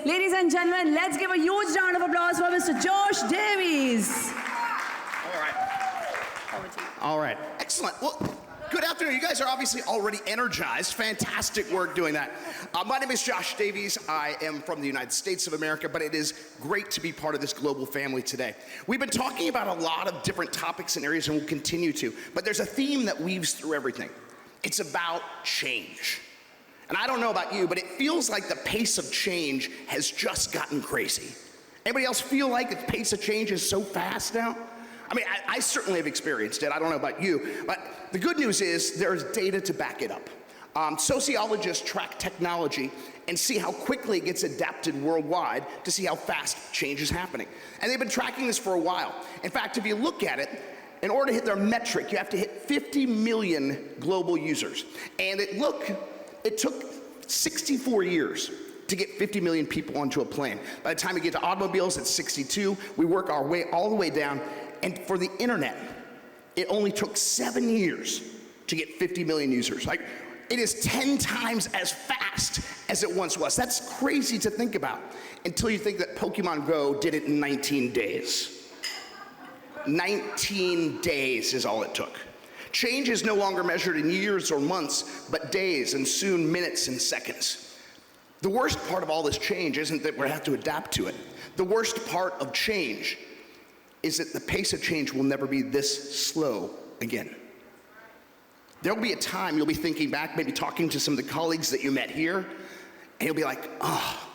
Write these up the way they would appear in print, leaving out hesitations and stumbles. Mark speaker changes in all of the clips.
Speaker 1: Ladies and gentlemen, let's give a huge round of applause for Mr. Josh Davies.
Speaker 2: All right. All right. Excellent. Well, good afternoon. You guys are obviously already energized. Fantastic work doing that. My name is Josh Davies. I am from the United States of America, but it is great to be part of this global family today. We've been talking about a lot of different topics and areas, and we'll continue to, but there's a theme that weaves through everything. It's about change. And I don't know about you, but it feels like the pace of change has just gotten crazy. Anybody else feel like the pace of change is so fast now? I mean, I certainly have experienced it. I don't know about you, but the good news is there's data to back it up. Sociologists track technology and see how quickly it gets adapted worldwide to see how fast change is happening. And they've been tracking this for a while. In fact, if you look at it, in order to hit their metric, you have to hit 50 million global users. And it took 64 years to get 50 million people onto a plane. By the time we get to automobiles, it's 62. We work our way all the way down. And for the internet, it only took 7 years to get 50 million users. Like, it is 10 times as fast as it once was. That's crazy to think about until you think that Pokemon Go did it in 19 days. 19 days is all it took. Change is no longer measured in years or months, but days and soon minutes and seconds. The worst part of all this change isn't that we have to adapt to it. The worst part of change is that the pace of change will never be this slow again. There'll be a time you'll be thinking back, maybe talking to some of the colleagues that you met here, and you'll be like, oh,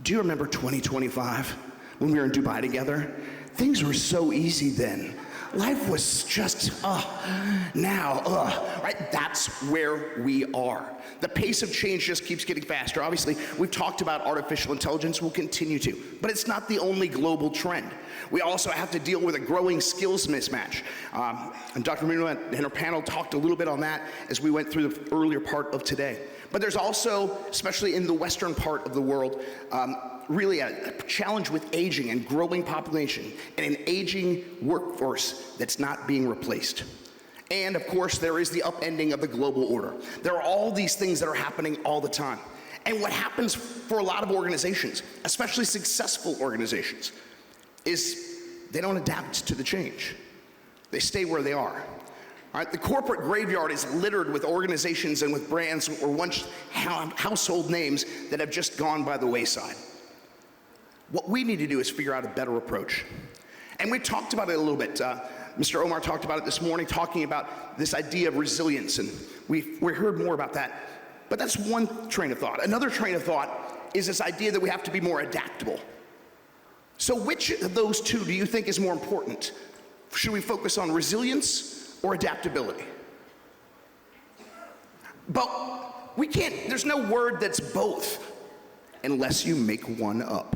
Speaker 2: do you remember 2025 when we were in Dubai together? Things were so easy then. Life was just, right? That's where we are. The pace of change just keeps getting faster. Obviously, we've talked about artificial intelligence, we'll continue to, but it's not the only global trend. We also have to deal with a growing skills mismatch. And Dr. Muno and her panel talked a little bit on that as we went through the earlier part of today. But there's also, especially in the Western part of the world, really a challenge with aging and growing population and an aging workforce that's not being replaced. And of course, there is the upending of the global order. There are all these things that are happening all the time. And what happens for a lot of organizations, especially successful organizations, is they don't adapt to the change. They stay where they are. All right, the corporate graveyard is littered with organizations and with brands or once household names that have just gone by the wayside. What we need to do is figure out a better approach. And we talked about it a little bit. Mr. Omar talked about it this morning, talking about this idea of resilience, and we heard more about that. But that's one train of thought. Another train of thought is this idea that we have to be more adaptable. So which of those two do you think is more important? Should we focus on resilience or adaptability? But we can't, there's no word that's both unless you make one up.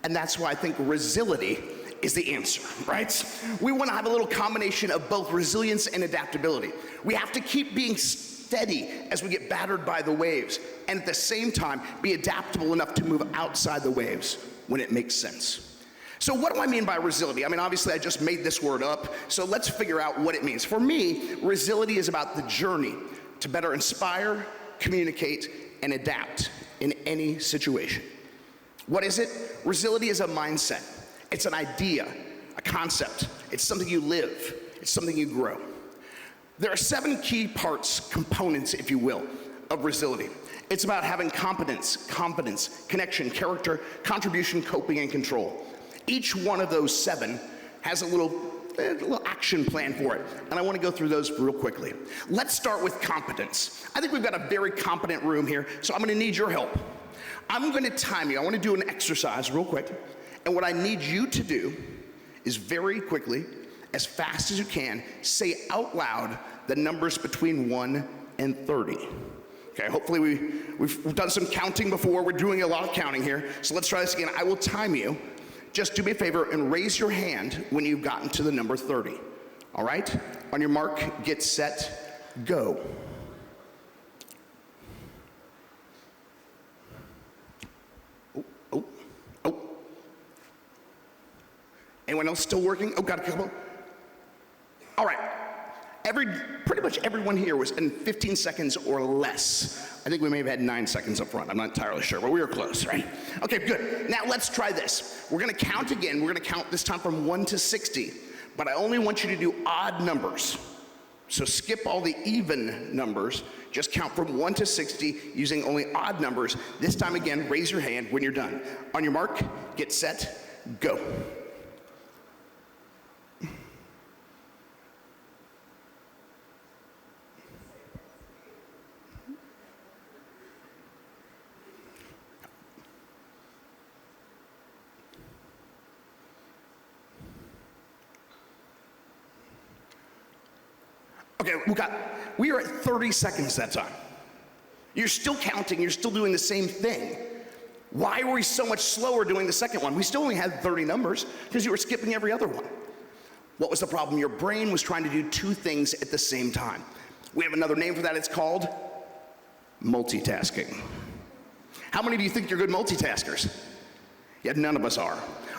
Speaker 2: And that's why I think Resilify is the answer, right? We want to have a little combination of both resilience and adaptability. We have to keep being steady as we get battered by the waves, and at the same time, be adaptable enough to move outside the waves when it makes sense. So what do I mean by Resilify? I mean, obviously I just made this word up, so let's figure out what it means. For me, Resilify is about the journey to better inspire, communicate, and adapt in any situation. What is it? Resilify is a mindset. It's an idea, a concept. It's something you live. It's something you grow. There are 7 key parts, components, if you will, of Resilify. It's about having competence, confidence, connection, character, contribution, coping, and control. Each one of those 7 has a little action plan for it, and I want to go through those real quickly. Let's start with competence. I think we've got a very competent room here, so I'm going to need your help. I'm going to time you. I want to do an exercise real quick, and what I need you to do is very quickly, as fast as you can, say out loud the numbers between 1 and 30. Okay, hopefully we've done some counting before. We're doing a lot of counting here, so let's try this again. I will time you. Just do me a favor and raise your hand when you've gotten to the number 30. All right? On your mark, get set, go. Oh. Anyone else still working? Oh, got a couple. All right. Pretty much everyone here was in 15 seconds or less I think we may have had 9 seconds up front. I'm not entirely sure, but we were close, right? Okay, good. Now let's try this. We're gonna count again. We're gonna count this time from 1 to 60, but I only want you to do odd numbers. So skip all the even numbers. Just count from 1 to 60 using only odd numbers. This time again, raise your hand when you're done. On your mark, get set, go. Okay, we are at 30 seconds that time. You're still counting, you're still doing the same thing. Why were we so much slower doing the second one? We still only had 30 numbers because you were skipping every other one. What was the problem? Your brain was trying to do 2 things at the same time. We have another name for that, it's called multitasking. How many of you think you're good multitaskers? Yeah, none of us are.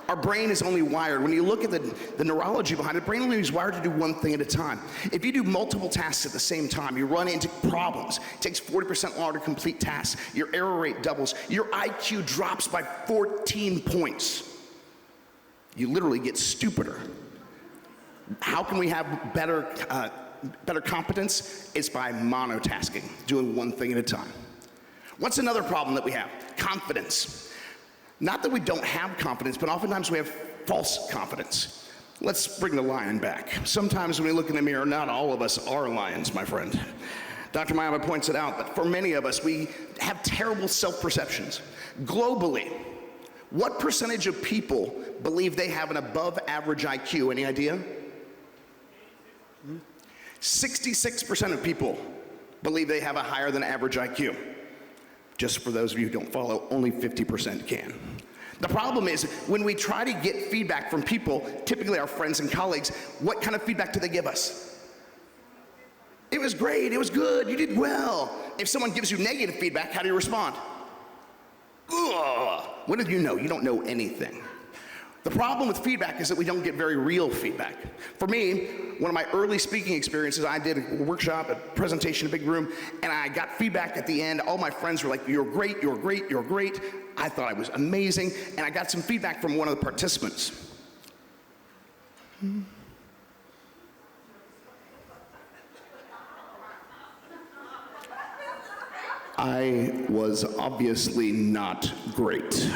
Speaker 2: Our brain is only wired, when you look at the neurology behind it, the brain only is wired to do one thing at a time. If you do multiple tasks at the same time, you run into problems. It takes 40% longer to complete tasks. Your error rate doubles. Your IQ drops by 14 points. You literally get stupider. How can we have better competence? It's by monotasking, doing one thing at a time. What's another problem that we have? Confidence. Not that we don't have confidence, but oftentimes we have false confidence. Let's bring the lion back. Sometimes when we look in the mirror, not all of us are lions, my friend. Dr. Mayama points it out, but for many of us, we have terrible self-perceptions. Globally, what percentage of people believe they have an above average IQ? Any idea? 66% of people believe they have a higher than average IQ. Just for those of you who don't follow, only 50% can. The problem is, when we try to get feedback from people, typically our friends and colleagues, what kind of feedback do they give us? It was great, it was good, you did well. If someone gives you negative feedback, how do you respond? Ugh. What do you know? You don't know anything. The problem with feedback is that we don't get very real feedback. For me, one of my early speaking experiences, I did a workshop, a presentation, a big room, and I got feedback at the end. All my friends were like, "You're great, you're great, you're great." I thought I was amazing, and I got some feedback from one of the participants. I was obviously not great.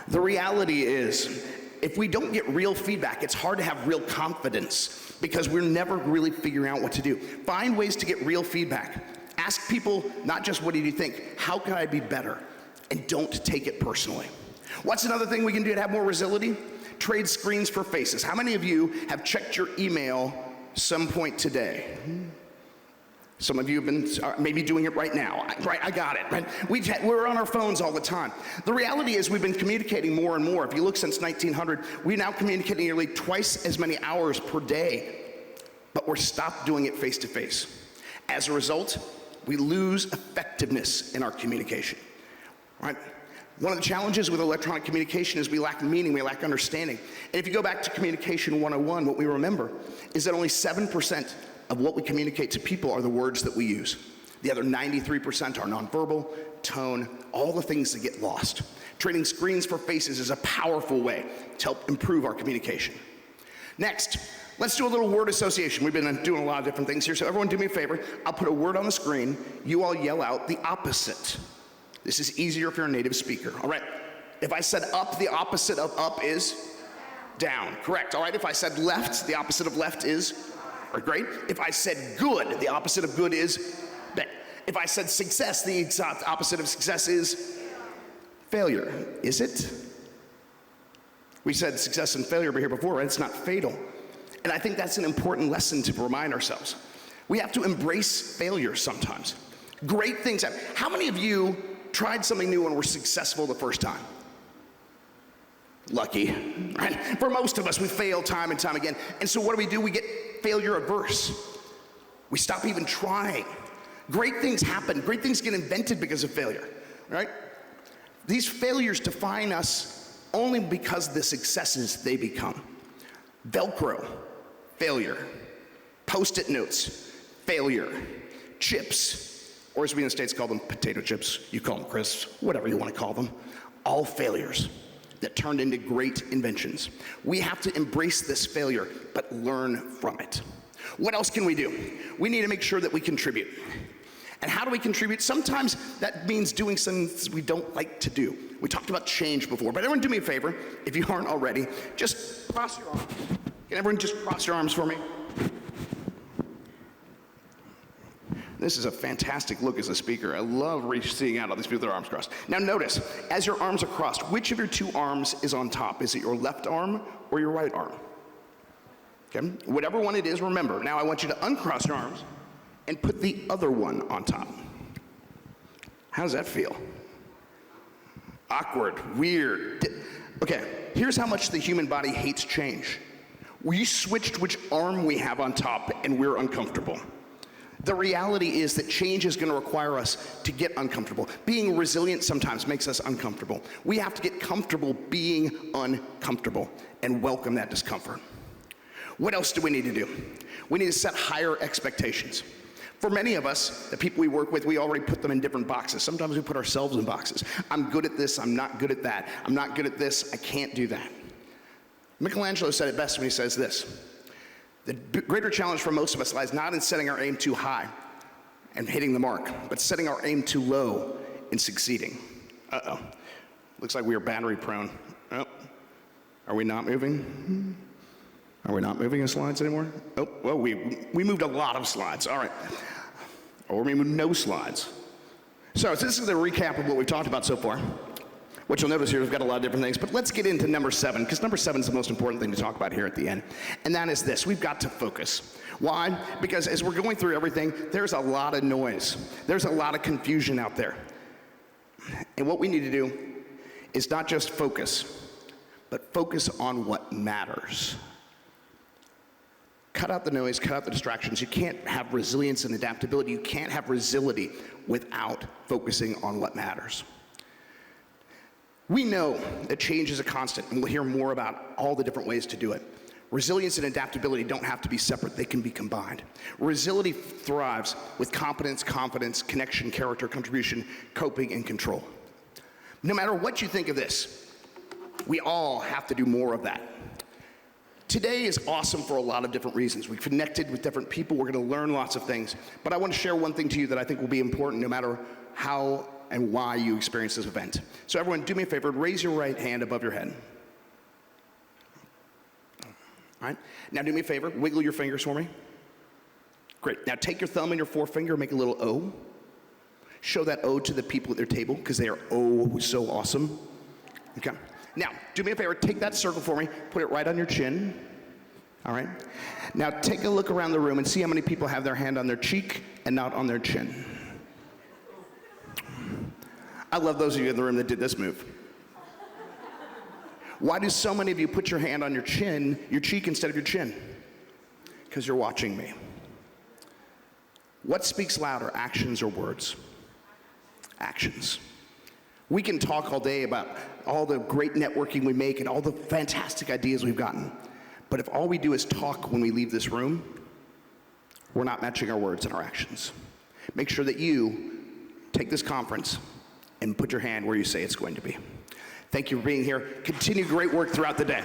Speaker 2: The reality is, if we don't get real feedback, it's hard to have real confidence because we're never really figuring out what to do. Find ways to get real feedback. Ask people not just what did you think, how can I be better? And don't take it personally. What's another thing we can do to have more resiliency? Trade screens for faces. How many of you have checked your email some point today? Some of you have been maybe doing it right now. Right, I got it. Right? We're on our phones all the time. The reality is we've been communicating more and more. If you look since 1900, we now communicate nearly twice as many hours per day, but we're stopped doing it face to face. As a result, we lose effectiveness in our communication. Right? One of the challenges with electronic communication is we lack meaning, we lack understanding. And if you go back to Communication 101, what we remember is that only 7% of what we communicate to people are the words that we use. The other 93% are nonverbal, tone, all the things that get lost. Trading screens for faces is a powerful way to help improve our communication. Next, let's do a little word association. We've been doing a lot of different things here, so everyone do me a favor. I'll put a word on the screen. You all yell out the opposite. This is easier if you're a native speaker. All right, if I said up, the opposite of up is down. Correct. All right, if I said left, the opposite of left is great. If I said good, the opposite of good is bad. If I said success, the opposite of success is failure. Is it? We said success and failure here before, right? It's not fatal. And I think that's an important lesson to remind ourselves. We have to embrace failure sometimes. Great things happen. How many of you tried something new and were successful the first time? Lucky, right? For most of us, we fail time and time again. And so what do? We get failure averse. We stop even trying. Great things happen. Great things get invented because of failure, right? These failures define us only because of the successes they become. Velcro, failure. Post-it notes, failure. Chips, or as we in the States call them, potato chips, you call them crisps, whatever you want to call them, all failures that turned into great inventions. We have to embrace this failure, but learn from it. What else can we do? We need to make sure that we contribute. And how do we contribute? Sometimes that means doing some things we don't like to do. We talked about change before, but everyone do me a favor, if you aren't already, just cross your arms. Can everyone just cross your arms for me? This is a fantastic look as a speaker. I love seeing out all these people with their arms crossed. Now notice, as your arms are crossed, which of your two arms is on top? Is it your left arm or your right arm? Okay, whatever one it is, remember. Now I want you to uncross your arms and put the other one on top. How does that feel? Awkward, weird. Okay, here's how much the human body hates change. We switched which arm we have on top and we're uncomfortable. The reality is that change is going to require us to get uncomfortable. Being resilient sometimes makes us uncomfortable. We have to get comfortable being uncomfortable and welcome that discomfort. What else do we need to do? We need to set higher expectations. For many of us, the people we work with, we already put them in different boxes. Sometimes we put ourselves in boxes. I'm good at this, I'm not good at that. I'm not good at this, I can't do that. Michelangelo said it best when he says this: the greater challenge for most of us lies not in setting our aim too high and hitting the mark, but setting our aim too low and succeeding. Uh-oh. Looks like we are battery prone. Oh. Are we not moving? Are we not moving the slides anymore? Oh, well, we moved a lot of slides. All right. Or we moved no slides. So this is the recap of what we've talked about so far. What you'll notice here, we've got a lot of different things, but let's get into number 7, because number 7 is the most important thing to talk about here at the end. And that is this: we've got to focus. Why? Because as we're going through everything, there's a lot of noise. There's a lot of confusion out there. And what we need to do is not just focus, but focus on what matters. Cut out the noise, cut out the distractions. You can't have resilience and adaptability. You can't have Resility without focusing on what matters. We know that change is a constant, and we'll hear more about all the different ways to do it. Resilience and adaptability don't have to be separate, they can be combined. Resility thrives with competence, confidence, connection, character, contribution, coping, and control. No matter what you think of this, we all have to do more of that. Today is awesome for a lot of different reasons. We've connected with different people, we're gonna learn lots of things, but I want to share one thing to you that I think will be important no matter how and why you experience this event. So everyone, do me a favor, raise your right hand above your head. All right, now do me a favor, wiggle your fingers for me. Great, now take your thumb and your forefinger, make a little O. Show that O to the people at their table, because they are oh so awesome. Okay, now do me a favor, take that circle for me, put it right on your chin. All right, now take a look around the room and see how many people have their hand on their cheek and not on their chin. I love those of you in the room that did this move. Why do so many of you put your hand on your chin, your cheek instead of your chin? Because you're watching me. What speaks louder, actions or words? Actions. We can talk all day about all the great networking we make and all the fantastic ideas we've gotten. But if all we do is talk when we leave this room, we're not matching our words and our actions. Make sure that you take this conference and put your hand where you say it's going to be. Thank you for being here. Continue great work throughout the day.